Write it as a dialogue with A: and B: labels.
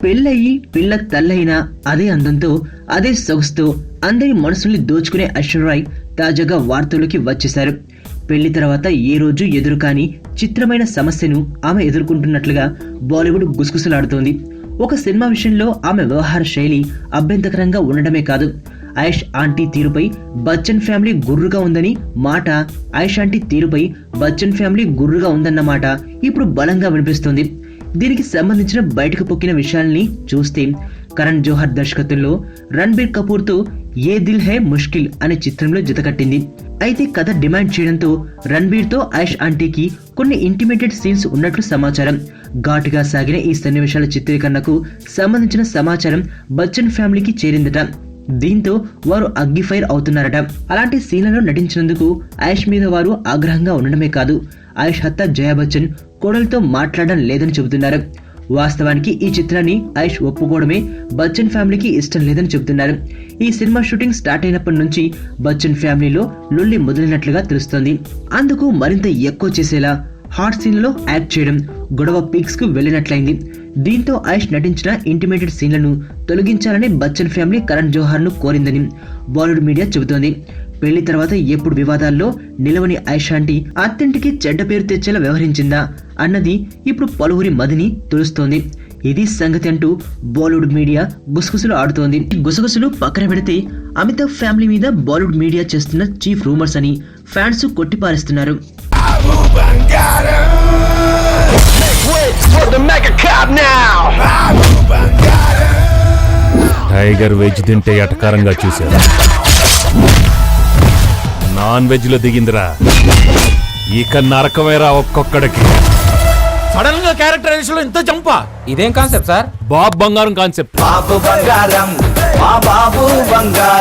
A: పెళ్ళయి పిల్ల తల్లయినా అదే అందంతో అదే సొగసుతో అందరి మనసుల్ని దోచుకునే ఐశ్వర్యరాయ్ తాజాగా వార్తల్లోకి వచ్చేశారు. పెళ్లి తర్వాత ఏ రోజు ఎదురు కాని చిత్రమైన సమస్యను ఆమె ఎదుర్కొంటున్నట్లుగా బాలీవుడ్ గుసగుసలాడుతోంది. ఒక సినిమా విషయంలో ఆమె వ్యవహార శైలి అభ్యంతకరంగా ఉండడమే కాదు, ఐష్ ఆంటీ తీరుపై బచ్చన్ ఫ్యామిలీ గుర్రుగా ఉందని మాట, ఐష్ ఆంటీ తీరుపై బచ్చన్ ఫ్యామిలీ గుర్రుగా ఉందన్న మాట ఇప్పుడు బలంగా వినిపిస్తోంది. దీనికి సంబంధించిన బయటకు పొక్కిన విషయాల్ని చూస్తే కరణ్ జోహర్ దర్శకత్వంలో రణబీర్ కపూర్ తో ఏ దిల్ హై ముష్కిల్ అనే చిత్రంలో జతకట్టింది. అయితే కథ డిమాండ్ చేయడంతో రణబీర్ తో ఐష్ ఆంటీకి కొన్ని ఇంటిమేటెడ్ సీన్స్ ఉన్నట్లు సమాచారం. ఘాటుగా సాగిన ఈ సన్నివేశాల చిత్రీకరణకు సంబంధించిన సమాచారం బచ్చన్ ఫ్యామిలీకి చేరిందట. దీంతో వారు అగ్గిఫైర్ అవుతున్నారట. అలాంటి సీన్లలో నటించినందుకు ఐష్ మీద వారు ఆగ్రహంగా ఉండడమే కాదు, ఐష్ హత్త జయా బచ్చన్ కోడలతో మాట్లాడడం లేదని చెబుతున్నారు. వాస్తవానికి ఈ చిత్రాన్ని ఐష్ ఒప్పుకోవడమే బచ్చన్ ఫ్యామిలీకి ఇష్టం లేదని చెబుతున్నారు. ఈ సినిమా షూటింగ్ స్టార్ట్ అయినప్పటి నుంచి బచ్చన్ ఫ్యామిలీలో లొల్లి మొదలైనట్లుగా తెలుస్తోంది. అందుకు మరింత ఎక్కువ చేసేలా హాట్ సీన్లలో యాక్ట్ చేయడం గొడవ పీక్స్ కు వెళ్లినట్లయింది. దీంతో ఐష్ నటించిన ఇంటిమేటెడ్ సీన్లను తొలగించాలని బచ్చన్ ఫ్యామిలీ కరణ్ జోహర్ ను కోరిందని బాలీవుడ్ మీడియా చెబుతోంది. పెళ్లి తర్వాత ఎప్పుడు వివాదాల్లో నిలవని ఐష్ ఆంటీ అత్తింటికి చెడ్డ పేరు తెచ్చేలా వ్యవహరించిందా అన్నది ఇప్పుడు పలువురి మదిని తొలుస్తోంది. ఇది సంగతి అంటూ బాలీవుడ్ మీడియా గుసగుసలు ఆడుతోంది. గుసగుసలు పక్కన పెడితే అమితాబ్ ఫ్యామిలీ మీద బాలీవుడ్ మీడియా చేస్తున్న చీఫ్ రూమర్స్ అని ఫ్యాన్స్ కొట్టిపారేస్తున్నారు.
B: టైగర్ వెజ్ తింటే ఎటకారంగా చూశారు, నాన్ వెజ్ లో దిగిందిరా, ఇక నరకమేరా ఒక్కొక్కడికి.
C: సడన్ గా క్యారెక్టరైజేషన్ లో ఇంత చంపా, ఇదేం కాన్సెప్ట్ సార్?
B: బాబు బంగారం కాన్సెప్ట్.